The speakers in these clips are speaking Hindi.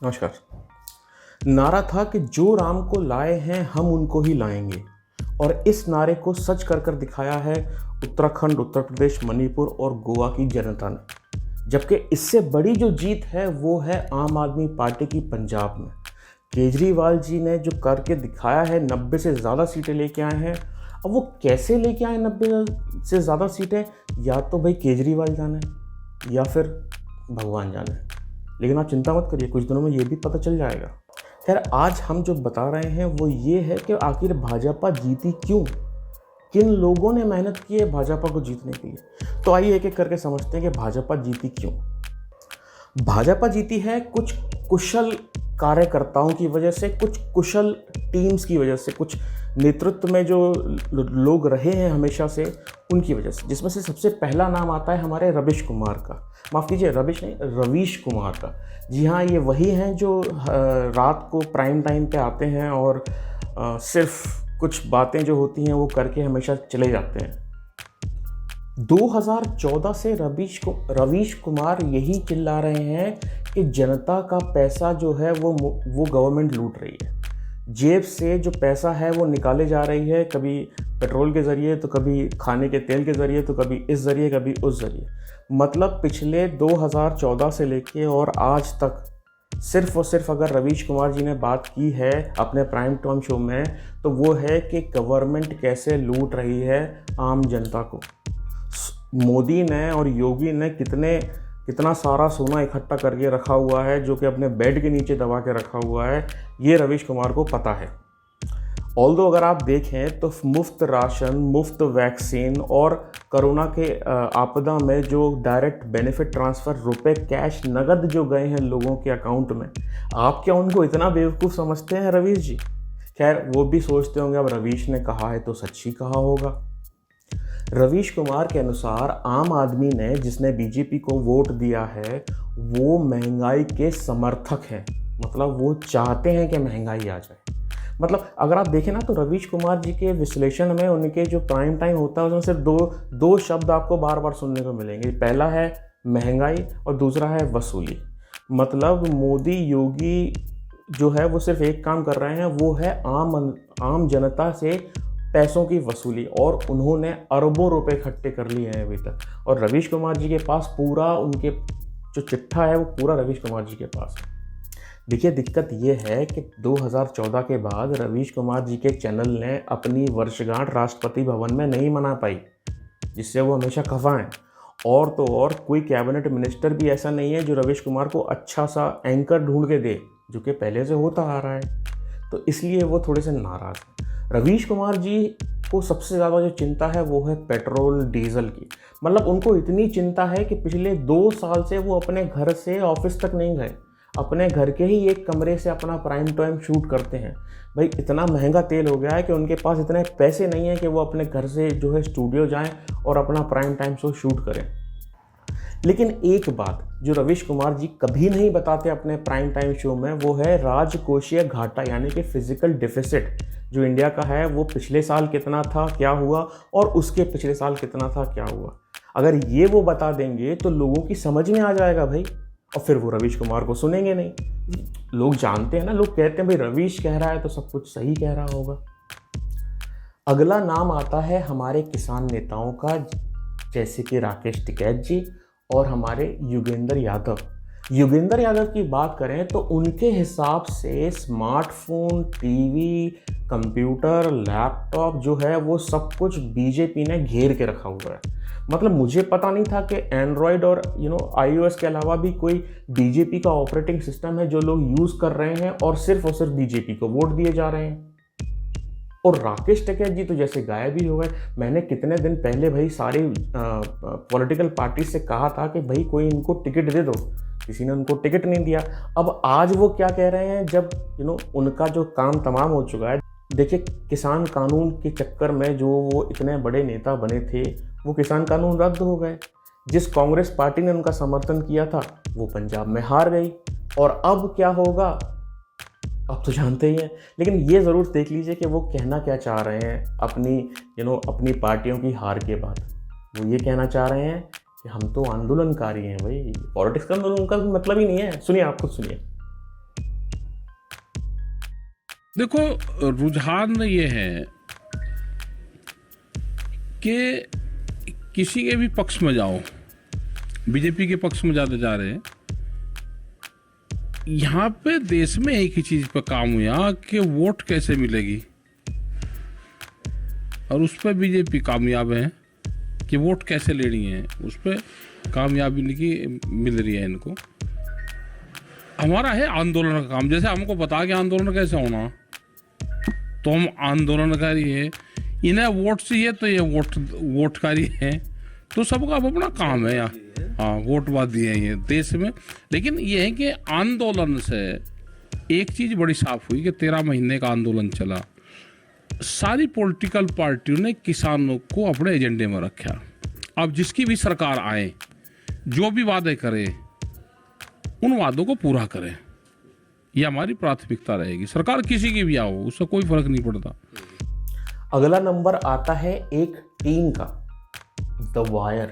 नमस्कार। नारा था कि जो राम को लाए हैं हम उनको ही लाएंगे, और इस नारे को सच कर कर दिखाया है उत्तराखंड, उत्तर प्रदेश, मणिपुर और गोवा की जनता ने। जबकि इससे बड़ी जो जीत है वो है आम आदमी पार्टी की पंजाब में। केजरीवाल जी ने जो करके दिखाया है, 90 से ज़्यादा सीटें लेके आए हैं। अब वो कैसे लेके आए 90 से ज़्यादा सीटें, या तो भाई केजरीवाल जाने या फिर भगवान जाने। लेकिन आप चिंता मत करिए, कुछ दिनों में ये भी पता चल जाएगा। खैर, आज हम जो बता रहे हैं वो ये है कि आखिर भाजपा जीती क्यों, किन लोगों ने मेहनत की है भाजपा को जीतने के लिए। तो आइए एक एक करके समझते हैं कि भाजपा जीती क्यों। भाजपा जीती है कुछ कुशल कार्यकर्ताओं की वजह से, कुछ कुशल टीम्स की वजह से, कुछ नेतृत्व में जो लोग रहे हैं हमेशा से उनकी वजह से, जिसमें से सबसे पहला नाम आता है हमारे रवीश कुमार का। माफ़ कीजिए, रवीश नहीं, रवीश कुमार का। जी हाँ, ये वही हैं जो रात को प्राइम टाइम पे आते हैं और सिर्फ कुछ बातें जो होती हैं वो करके हमेशा चले जाते हैं। 2014 से रवीश कुमार यही चिल्ला रहे हैं कि जनता का पैसा जो है वो गवर्नमेंट लूट रही है। जेब से जो पैसा है वो निकाले जा रही है, कभी पेट्रोल के ज़रिए, तो कभी खाने के तेल के ज़रिए, तो कभी इस ज़रिए, कभी उस ज़रिए। मतलब पिछले 2014 से लेके और आज तक सिर्फ और सिर्फ अगर रवीश कुमार जी ने बात की है अपने प्राइम टाइम शो में, तो वो है कि गवर्नमेंट कैसे लूट रही है आम जनता को। मोदी ने और योगी ने कितना सारा सोना इकट्ठा करके रखा हुआ है, जो कि अपने बेड के नीचे दबा के रखा हुआ है, ये रवीश कुमार को पता है। ऑल्दो अगर आप देखें तो मुफ्त राशन, मुफ्त वैक्सीन और कोरोना के आपदा में जो डायरेक्ट बेनिफिट ट्रांसफ़र, रुपए कैश नगद जो गए हैं लोगों के अकाउंट में, आप क्या उनको इतना बेवकूफ़ समझते हैं रवीश जी? खैर, वो भी सोचते होंगे अब रवीश ने कहा है तो सच ही कहा होगा। रवीश कुमार के अनुसार आम आदमी ने, जिसने बीजेपी को वोट दिया है, वो महंगाई के समर्थक हैं। मतलब वो चाहते हैं कि महंगाई आ जाए। मतलब अगर आप देखें ना तो रवीश कुमार जी के विश्लेषण में उनके जो प्राइम टाइम होता है उसमें सिर्फ दो शब्द आपको बार बार सुनने को मिलेंगे। पहला है महंगाई और दूसरा है वसूली। मतलब मोदी योगी जो है वो सिर्फ एक काम कर रहे हैं, वो है आम जनता से पैसों की वसूली, और उन्होंने अरबों रुपए इकट्ठे कर लिए हैं अभी तक। और रवीश कुमार जी के पास पूरा, उनके जो चिट्ठा है वो पूरा रवीश कुमार जी के पास है। देखिए, दिक्कत ये है कि 2014 के बाद रवीश कुमार जी के चैनल ने अपनी वर्षगांठ राष्ट्रपति भवन में नहीं मना पाई, जिससे वो हमेशा खफा हैं। और तो और कोई कैबिनेट मिनिस्टर भी ऐसा नहीं है जो रवीश कुमार को अच्छा सा एंकर ढूंढ के दे, जो कि पहले से होता आ रहा है। तो इसलिए वो थोड़े से नाराज़ हैं। रवीश कुमार जी को सबसे ज़्यादा जो चिंता है वो है पेट्रोल डीजल की। मतलब उनको इतनी चिंता है कि पिछले 2 साल से वो अपने घर से ऑफिस तक नहीं गए, अपने घर के ही एक कमरे से अपना प्राइम टाइम शूट करते हैं। भाई, इतना महंगा तेल हो गया है कि उनके पास इतने पैसे नहीं है कि वो अपने घर से जो है स्टूडियो जाएं और अपना प्राइम टाइम शो शूट करें। लेकिन एक बात जो रवीश कुमार जी कभी नहीं बताते अपने प्राइम टाइम शो में, वो है राजकोषीय घाटा, यानी कि फिजिकल डिफिसिट जो इंडिया का है, वो पिछले साल कितना था, क्या हुआ, और उसके पिछले साल कितना था, क्या हुआ। अगर ये वो बता देंगे तो लोगों की समझ में आ जाएगा भाई, और फिर वो रवीश कुमार को सुनेंगे नहीं। लोग जानते हैं ना, लोग कहते हैं भाई रवीश कह रहा है तो सब कुछ सही कह रहा होगा। अगला नाम आता है हमारे किसान नेताओं का, जैसे कि राकेश टिकैत जी और हमारे योगेंद्र यादव। योगेंद्र यादव की बात करें तो उनके हिसाब से स्मार्टफोन, टीवी, कंप्यूटर, लैपटॉप जो है वो सब कुछ बीजेपी ने घेर के रखा हुआ है। मतलब मुझे पता नहीं था कि एंड्रॉयड और iOS के अलावा भी कोई बीजेपी का ऑपरेटिंग सिस्टम है जो लोग यूज़ कर रहे हैं और सिर्फ बीजेपी को वोट दिए जा रहे हैं। और राकेश टिकैत जी तो जैसे गायब ही हो गए। मैंने कितने दिन पहले भाई सारी पॉलिटिकल पार्टी से कहा था कि भाई कोई इनको टिकट दे दो, किसी ने उनको टिकट नहीं दिया। अब आज वो क्या कह रहे हैं, जब उनका जो काम तमाम हो चुका है। देखिए, किसान कानून के चक्कर में जो वो इतने बड़े नेता बने थे, वो किसान कानून रद्द हो गए। जिस कांग्रेस पार्टी ने उनका समर्थन किया था वो पंजाब में हार गई, और अब क्या होगा आप तो जानते ही हैं। लेकिन ये ज़रूर देख लीजिए कि वो कहना क्या चाह रहे हैं अपनी पार्टियों की हार के बाद। वो ये कहना चाह रहे हैं कि हम तो आंदोलनकारी हैं भाई, पॉलिटिक्स का आंदोलन का मतलब ही नहीं है। सुनिए, आप खुद सुनिए। देखो, रुझान ये है कि किसी के भी पक्ष में जाओ, बीजेपी के पक्ष में ज़्यादा जा रहे हैं। यहाँ पे देश में एक ही चीज पे काम हुआ कि वोट कैसे मिलेगी, और उस पर बीजेपी कामयाब है कि वोट कैसे लेनी है, उस पर कामयाबी मिल रही है इनको। हमारा है आंदोलन का काम। जैसे हमको पता कि आंदोलन कैसे होना, तो हम आंदोलनकारी है। इन्हें वोट चाहिए तो ये वोटकारी है। तो सबका अब अपना काम है यार। हाँ, वोटवादी है ये देश में। लेकिन ये है कि आंदोलन से एक चीज बड़ी साफ हुई कि 13 महीने का आंदोलन चला। सारी पॉलिटिकल पार्टियों ने किसानों को अपने एजेंडे में रखा। अब जिसकी भी सरकार आए, जो भी वादे करे, उन वादों को पूरा करें। ये हमारी प्राथमिकता रहेगी। सरकार किसी की भी आओ, उससे कोई फर्क नहीं पड़ता। अगला नंबर आता है एक टीम का, द वायर।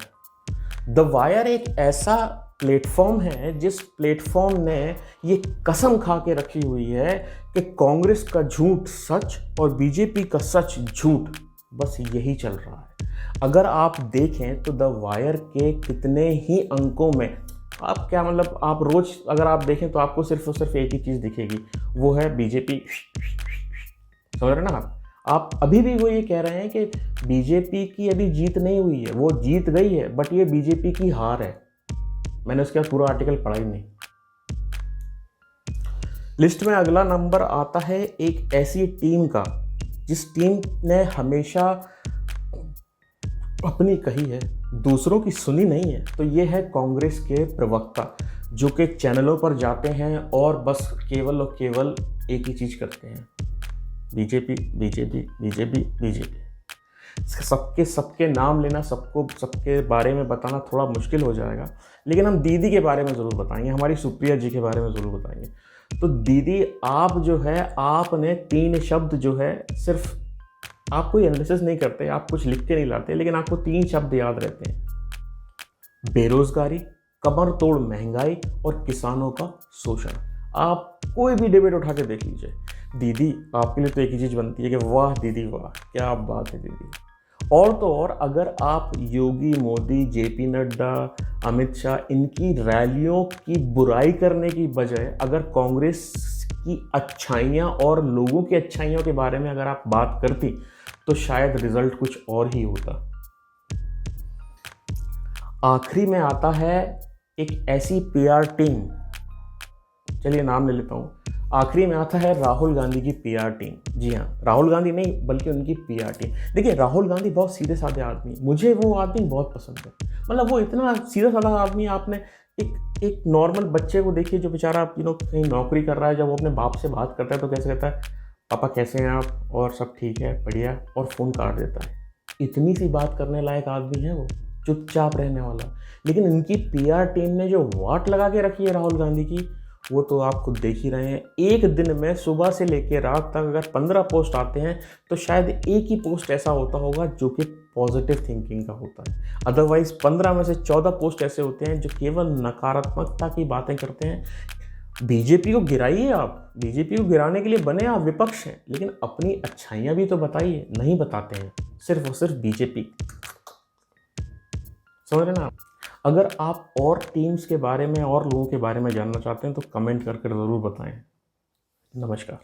द वायर एक ऐसा प्लेटफॉर्म है जिस प्लेटफॉर्म ने ये कसम खा के रखी हुई है कि कांग्रेस का झूठ सच और बीजेपी का सच झूठ, बस यही चल रहा है। अगर आप देखें तो द वायर के कितने ही अंकों में आप क्या मतलब, आप रोज अगर आप देखें तो आपको सिर्फ और सिर्फ एक ही चीज़ दिखेगी, वो है बीजेपी। समझ रहे ना आप अभी भी वो ये कह रहे हैं कि बीजेपी की अभी जीत नहीं हुई है, वो जीत गई है, बट ये बीजेपी की हार है। मैंने उसका पूरा आर्टिकल पढ़ा ही नहीं। लिस्ट में अगला नंबर आता है एक ऐसी टीम का जिस टीम ने हमेशा अपनी कही है, दूसरों की सुनी नहीं है। तो ये है कांग्रेस के प्रवक्ता, जो कि चैनलों पर जाते हैं और बस केवल और केवल एक ही चीज़ करते हैं, बीजेपी बीजेपी बीजेपी बीजेपी। सबके नाम लेना, सबके बारे में बताना थोड़ा मुश्किल हो जाएगा, लेकिन हम दीदी के बारे में ज़रूर बताएंगे, हमारी सुप्रिया जी के बारे में ज़रूर बताएंगे। तो दीदी, आप जो है, आपने 3 शब्द जो है, सिर्फ आप कोई एनालिसिस नहीं करते, आप कुछ लिख के नहीं लाते, लेकिन आपको 3 शब्द याद रहते हैं: बेरोजगारी, कमर तोड़ महंगाई और किसानों का शोषण। आप कोई भी डिबेट उठा के देख लीजिए, दीदी आपके लिए तो एक ही चीज़ बनती है कि वाह दीदी वाह, क्या बात है दीदी। और तो और, अगर आप योगी, मोदी, जेपी नड्डा, अमित शाह, इनकी रैलियों की बुराई करने की बजाय अगर कांग्रेस की अच्छाइयाँ और लोगों की अच्छाइयों के बारे में अगर आप बात करती, तो शायद रिजल्ट कुछ और ही होता। आखिरी में आता है एक ऐसी पीआर टीम, चलिए नाम ले लेता हूँ। आखिरी में आता है राहुल गांधी की पीआर टीम। जी हाँ, राहुल गांधी नहीं बल्कि उनकी पीआर टीम। देखिए, राहुल गांधी बहुत सीधे साधे आदमी, मुझे वो आदमी बहुत पसंद है। मतलब वो इतना सीधा साधा आदमी है। आपने एक नॉर्मल बच्चे को देखिए जो बेचारा कहीं नौकरी कर रहा है, जब वो अपने बाप से बात करता है तो कैसे कहता है, पापा कैसे हैं आप, और सब ठीक है, बढ़िया, और फ़ोन काट देता है। इतनी सी बात करने लायक आदमी है वो, चुपचाप रहने वाला। लेकिन इनकी पीआर टीम ने जो वाट लगा के रखी है राहुल गांधी की, वो तो आप खुद देख ही रहे हैं। एक दिन में सुबह से लेकर रात तक अगर 15 पोस्ट आते हैं तो शायद एक ही पोस्ट ऐसा होता होगा जो कि पॉजिटिव थिंकिंग का होता है। अदरवाइज 15 में से 14 पोस्ट ऐसे होते हैं जो केवल नकारात्मकता की बातें करते हैं। बीजेपी को गिराइए आप, बीजेपी को गिराने के लिए बने आप विपक्ष हैं, लेकिन अपनी अच्छाइयाँ भी तो बताइए। नहीं बताते हैं, सिर्फ और सिर्फ बीजेपी। समझ रहे ना आप? अगर आप और टीम्स के बारे में और लोगों के बारे में जानना चाहते हैं तो कमेंट करके ज़रूर बताएं। नमस्कार।